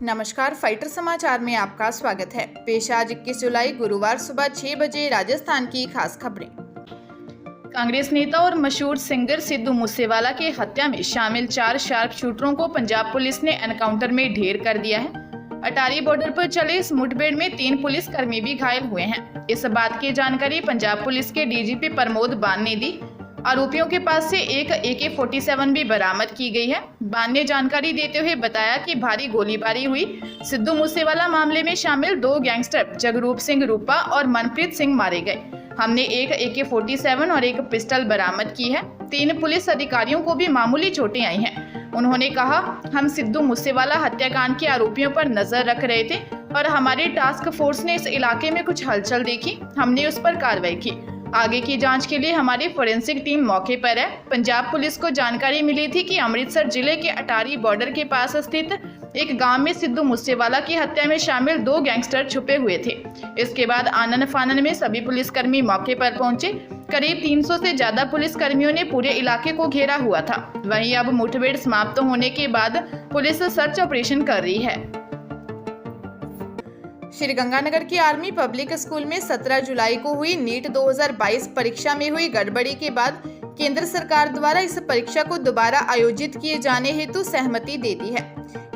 नमस्कार, फाइटर समाचार में आपका स्वागत है। पेश आज 21 जुलाई गुरुवार सुबह 6 बजे राजस्थान की खास खबरें। कांग्रेस नेता और मशहूर सिंगर सिद्धू मूसेवाला की हत्या में शामिल 4 शार्प शूटरों को पंजाब पुलिस ने एनकाउंटर में ढेर कर दिया है। अटारी बॉर्डर पर चले इस मुठभेड़ में 3 पुलिसकर्मी भी घायल हुए हैं। इस बात की जानकारी पंजाब पुलिस के डीजीपी प्रमोद बान ने दी। आरोपियों के पास से एक AK-47 भी बरामद की गई है। बान ने जानकारी देते हुए बताया कि भारी गोलीबारी हुई। सिद्धू मूसेवाला मामले में शामिल 2 गैंगस्टर जगरूप सिंह रूपा और मनप्रीत सिंह मारे गए। हमने एक AK-47 और एक पिस्टल बरामद की है। 3 पुलिस अधिकारियों को भी मामूली चोटें आई हैं। उन्होंने कहा, हम सिद्धू मूसेवाला हत्याकांड के आरोपियों पर नजर रख रहे थे और हमारी टास्क फोर्स ने इस इलाके में कुछ हलचल देखी। हमने उस पर कार्रवाई की। आगे की जांच के लिए हमारी फोरेंसिक टीम मौके पर है। पंजाब पुलिस को जानकारी मिली थी कि अमृतसर जिले के अटारी बॉर्डर के पास स्थित एक गांव में सिद्धू मूसेवाला की हत्या में शामिल 2 गैंगस्टर छुपे हुए थे। इसके बाद आनन फानन में सभी पुलिसकर्मी मौके पर पहुंचे। करीब 300 से ज्यादा पुलिसकर्मियों ने पूरे इलाके को घेरा हुआ था। वहीं अब मुठभेड़ समाप्त होने के बाद पुलिस सर्च ऑपरेशन कर रही है। श्रीगंगानगर की आर्मी पब्लिक स्कूल में 17 जुलाई को हुई नीट 2022 परीक्षा में हुई गड़बड़ी के बाद केंद्र सरकार द्वारा इस परीक्षा को दोबारा आयोजित किए जाने हेतु सहमति दे दी है।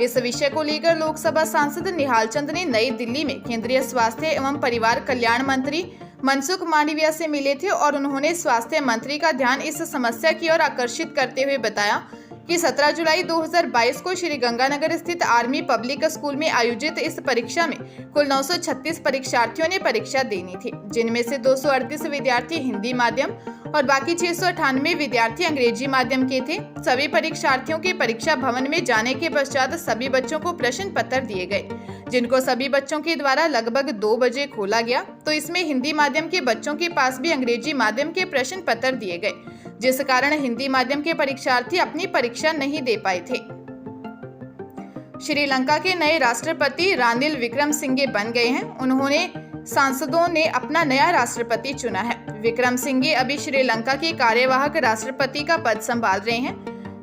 इस विषय को लेकर लोकसभा सांसद निहाल चंद ने नई दिल्ली में केंद्रीय स्वास्थ्य एवं परिवार कल्याण मंत्री मनसुख मांडविया से मिले थे और उन्होंने स्वास्थ्य मंत्री का ध्यान इस समस्या की ओर आकर्षित करते हुए बताया कि 17 जुलाई 2022 को श्रीगंगानगर स्थित आर्मी पब्लिक स्कूल में आयोजित इस परीक्षा में कुल 936 परीक्षार्थियों ने परीक्षा देनी थी, जिनमें से 238 विद्यार्थी हिंदी माध्यम और बाकी 698 विद्यार्थी अंग्रेजी माध्यम के थे। सभी परीक्षार्थियों के परीक्षा भवन में जाने के पश्चात सभी बच्चों को प्रश्न पत्र दिए गए, जिनको सभी बच्चों के द्वारा लगभग 2 बजे खोला गया। तो इसमें हिंदी माध्यम के बच्चों के पास भी अंग्रेजी माध्यम के प्रश्न पत्र दिए गए, जिस कारण हिंदी माध्यम के परीक्षार्थी अपनी परीक्षा नहीं दे पाए थे। श्रीलंका के नए राष्ट्रपति रानिल विक्रमसिंघे बन गए हैं। उन्होंने सांसदों ने अपना नया राष्ट्रपति चुना है। विक्रमसिंघे अभी श्रीलंका के कार्यवाहक राष्ट्रपति का पद संभाल रहे हैं।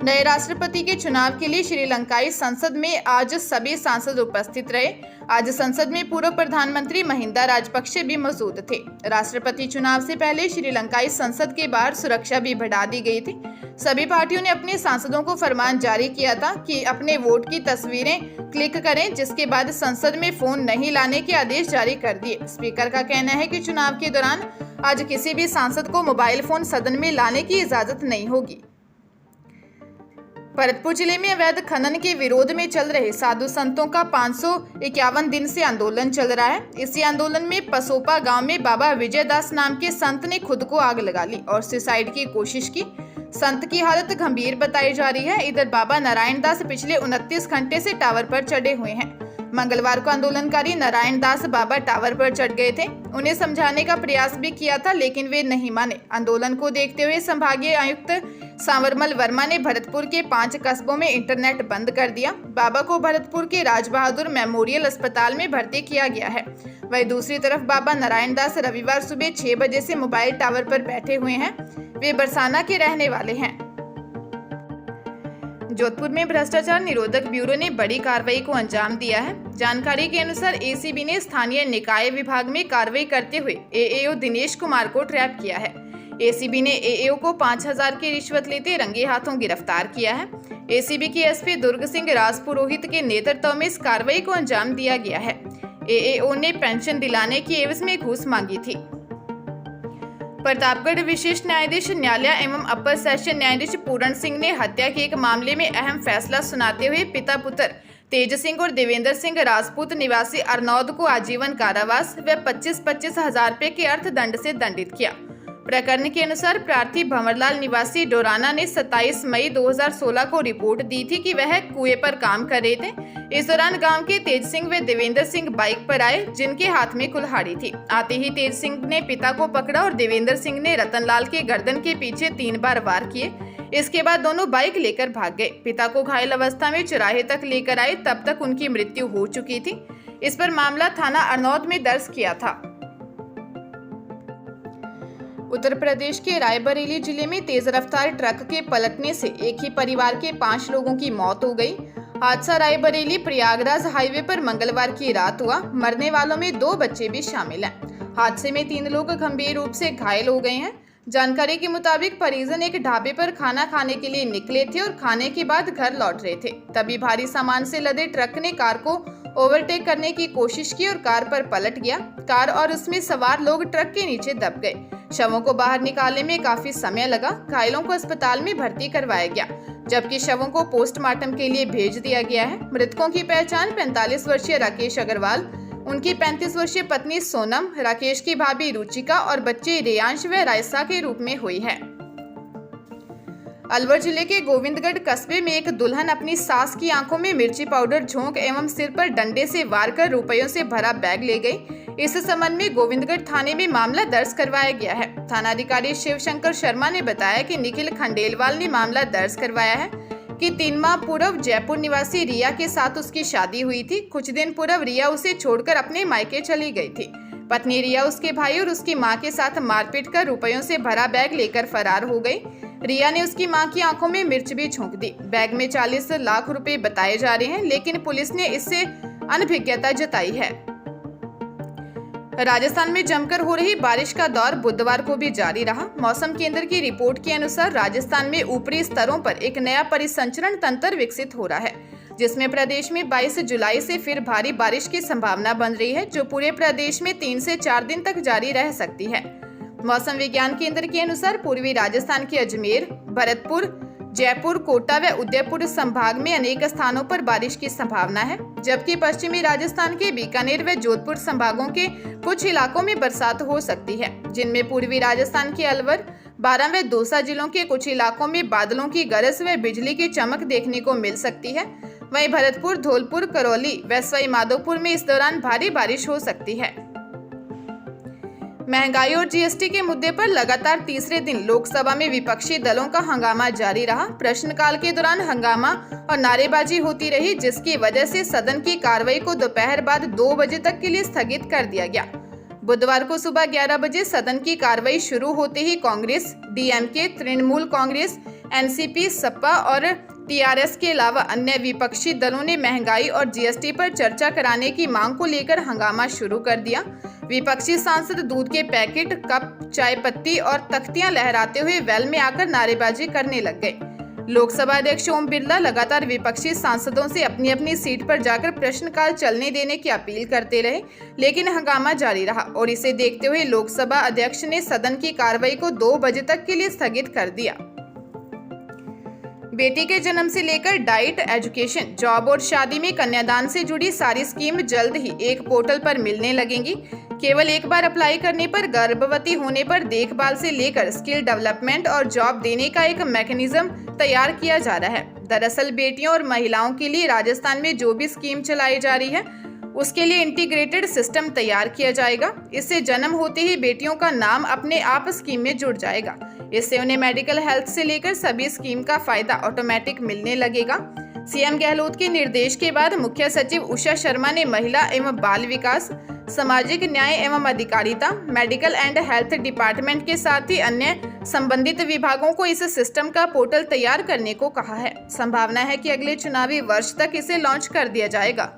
नए राष्ट्रपति के चुनाव के लिए श्रीलंकाई संसद में आज सभी सांसद उपस्थित रहे। आज संसद में पूर्व प्रधानमंत्री महिंदा राजपक्षे भी मौजूद थे। राष्ट्रपति चुनाव से पहले श्रीलंकाई संसद के बाहर सुरक्षा भी बढ़ा दी गई थी। सभी पार्टियों ने अपने सांसदों को फरमान जारी किया था कि अपने वोट की तस्वीरें क्लिक करें, जिसके बाद संसद में फोन नहीं लाने के आदेश जारी कर दिए। स्पीकर का कहना है कि चुनाव के दौरान आज किसी भी सांसद को मोबाइल फोन सदन में लाने की इजाजत नहीं होगी। भरतपुर जिले में अवैध खनन के विरोध में चल रहे साधु संतों का 551 दिन से आंदोलन चल रहा है। इसी आंदोलन में पसोपा गांव में बाबा विजयदास नाम के संत ने खुद को आग लगा ली और सुसाइड की कोशिश की। संत की हालत गंभीर बताई जा रही है। इधर बाबा नारायण दास पिछले 29 घंटे से टावर पर चढ़े हुए हैं। मंगलवार को आंदोलनकारी नारायण दास बाबा टावर पर चढ़ गए थे। उन्हें समझाने का प्रयास भी किया था, लेकिन वे नहीं माने। आंदोलन को देखते हुए संभागीय आयुक्त सांवरमल वर्मा ने भरतपुर के 5 कस्बों में इंटरनेट बंद कर दिया। बाबा को भरतपुर के राज बहादुर मेमोरियल अस्पताल में भर्ती किया गया है। वहीं दूसरी तरफ बाबा नारायण दास रविवार सुबह 6 बजे से मोबाइल टावर पर बैठे हुए हैं। वे बरसाना के रहने वाले हैं। जोधपुर में भ्रष्टाचार निरोधक ब्यूरो ने बड़ी कार्रवाई को अंजाम दिया है। जानकारी के अनुसार ACB ने स्थानीय निकाय विभाग में कार्रवाई करते हुए AAO दिनेश कुमार को ट्रैप किया है। ACB ने AAO को 5000 की रिश्वत लेते रंगे हाथों गिरफ्तार किया है। ACB के SP दुर्ग सिंह राजपुरोहित के नेतृत्व में इस कार्रवाई को अंजाम दिया गया है। AAO ने पेंशन दिलाने की एवज में घूस मांगी थी। प्रतापगढ़ विशेष न्यायाधीश न्यायालय एवं अपर सेशन न्यायाधीश पूरण सिंह ने हत्या के एक मामले में अहम फैसला सुनाते हुए पिता पुत्र तेज सिंह और देवेंद्र सिंह राजपूत निवासी अरनौद को आजीवन कारावास व 25-25 हजार रुपये के अर्थदंड से दंडित किया। प्रकरण के अनुसार प्रार्थी भंवरलाल निवासी डोराना ने 27 मई 2016 को रिपोर्ट दी थी कि वह कुएं पर काम कर रहे थे। इस दौरान गांव के तेज सिंह व देवेंद्र सिंह बाइक पर आए, जिनके हाथ में कुल्हाड़ी थी। आते ही तेज सिंह ने पिता को पकड़ा और देवेंद्र सिंह ने रतनलाल के गर्दन के पीछे 3 बार वार किए। इसके बाद दोनों बाइक लेकर भाग गए। पिता को घायल अवस्था में चौराहे तक लेकर आए, तब तक उनकी मृत्यु हो चुकी थी। इस पर मामला थाना अरनौद में दर्ज किया था। उत्तर प्रदेश के रायबरेली जिले में तेज रफ्तार ट्रक के पलटने से एक ही परिवार के 5 लोगों की मौत हो गई। हादसा रायबरेली प्रयागराज हाईवे पर मंगलवार की रात हुआ। मरने वालों में 2 बच्चे भी शामिल हैं। हादसे में 3 लोग गंभीर रूप से घायल हो गए हैं। जानकारी के मुताबिक परिजन एक ढाबे पर खाना खाने के लिए निकले थे और खाने के बाद घर लौट रहे थे। तभी भारी सामान से लदे ट्रक ने कार को ओवरटेक करने की कोशिश की और कार पर पलट गया। कार और उसमें सवार लोग ट्रक के नीचे दब गए। शवों को बाहर निकालने में काफी समय लगा। घायलों को अस्पताल में भर्ती करवाया गया, जबकि शवों को पोस्टमार्टम के लिए भेज दिया गया है। मृतकों की पहचान 45 वर्षीय राकेश अग्रवाल, उनकी 35 वर्षीय पत्नी सोनम, राकेश की भाभी रुचिका और बच्चे रेयांश व रायसा के रूप में हुई है। अलवर जिले के गोविंदगढ़ कस्बे में एक दुल्हन अपनी सास की आंखों में मिर्ची पाउडर झोंक एवं सिर पर डंडे से वार कर रुपयों से भरा बैग ले गई। इस संबंध में गोविंदगढ़ थाने में मामला दर्ज करवाया गया है। थानाधिकारी शिवशंकर शर्मा ने बताया कि निखिल खंडेलवाल ने मामला दर्ज करवाया है कि 3 माह पूर्व जयपुर निवासी रिया के साथ उसकी शादी हुई थी। कुछ दिन पूर्व रिया उसे छोड़कर अपने मायके चली गई थी। पत्नी रिया उसके भाई और उसकी मां के साथ मारपीट कर रुपयों से भरा बैग लेकर फरार हो गई। रिया ने उसकी मां की आंखों में मिर्च भी झोंक दी। बैग में 40 लाख रुपए बताए जा रहे हैं, लेकिन पुलिस ने इससे अनभिज्ञता जताई है। राजस्थान में जमकर हो रही बारिश का दौर बुधवार को भी जारी रहा। मौसम केंद्र की रिपोर्ट के अनुसार राजस्थान में ऊपरी स्तरों पर एक नया परिसंचरण तंत्र विकसित हो रहा है, जिसमें प्रदेश में 22 जुलाई से फिर भारी बारिश की संभावना बन रही है, जो पूरे प्रदेश में 3 से 4 दिन तक जारी रह सकती है। मौसम विज्ञान केंद्र के अनुसार पूर्वी राजस्थान के अजमेर, भरतपुर, जयपुर, कोटा व उदयपुर संभाग में अनेक स्थानों पर बारिश की संभावना है, जबकि पश्चिमी राजस्थान के बीकानेर व जोधपुर संभागों के कुछ इलाकों में बरसात हो सकती है, जिनमें पूर्वी राजस्थान के अलवर, बारां व दौसा जिलों के कुछ इलाकों में बादलों की गरज व बिजली की चमक देखने को मिल सकती है। वहीं भरतपुर, धौलपुर, करौली व सवाई माधोपुर में इस दौरान भारी बारिश हो सकती है। महंगाई और जीएसटी के मुद्दे पर लगातार तीसरे दिन लोकसभा में विपक्षी दलों का हंगामा जारी रहा। प्रश्नकाल के दौरान हंगामा और नारेबाजी होती रही, जिसकी वजह से सदन की कार्रवाई को दोपहर बाद 2 बजे तक के लिए स्थगित कर दिया गया। बुधवार को सुबह 11 बजे सदन की कार्रवाई शुरू होते ही कांग्रेस, डीएमके, तृणमूल कांग्रेस, एनसीपी, सपा और टीआरएस के अलावा अन्य विपक्षी दलों ने महंगाई और जीएसटी पर चर्चा कराने की मांग को लेकर हंगामा शुरू कर दिया। विपक्षी सांसद दूध के पैकेट, कप, चाय पत्ती और तख्तियां लहराते हुए वेल में आकर नारेबाजी करने लग गए। लोकसभा अध्यक्ष ओम बिरला लगातार विपक्षी सांसदों से अपनी अपनी सीट पर जाकर प्रश्नकाल चलने देने की अपील करते रहे, लेकिन हंगामा जारी रहा और इसे देखते हुए लोकसभा अध्यक्ष ने सदन की कार्रवाई को 2 बजे तक के लिए स्थगित कर दिया। बेटी के जन्म से लेकर डाइट, एजुकेशन, जॉब और शादी में कन्यादान से जुड़ी सारी स्कीम जल्द ही एक पोर्टल पर मिलने लगेंगी। केवल एक बार अप्लाई करने पर गर्भवती होने पर देखभाल से लेकर स्किल डेवलपमेंट और जॉब देने का एक मैकेनिज्म तैयार किया जा रहा है। दरअसल बेटियों और महिलाओं के लिए राजस्थान में जो भी स्कीम चलाई जा रही है, उसके लिए इंटीग्रेटेड सिस्टम तैयार किया जाएगा। इससे जन्म होते ही बेटियों का नाम अपने आप स्कीम में जुड़ जाएगा। इससे उन्हें मेडिकल हेल्थ से लेकर सभी स्कीम का फायदा ऑटोमेटिक मिलने लगेगा। सीएम गहलोत के निर्देश के बाद मुख्य सचिव उषा शर्मा ने महिला एवं बाल विकास, सामाजिक न्याय एवं अधिकारिता, मेडिकल एंड हेल्थ डिपार्टमेंट के साथ ही अन्य संबंधित विभागों को इस सिस्टम का पोर्टल तैयार करने को कहा है। संभावना है कि अगले चुनावी वर्ष तक इसे लॉन्च कर दिया जाएगा।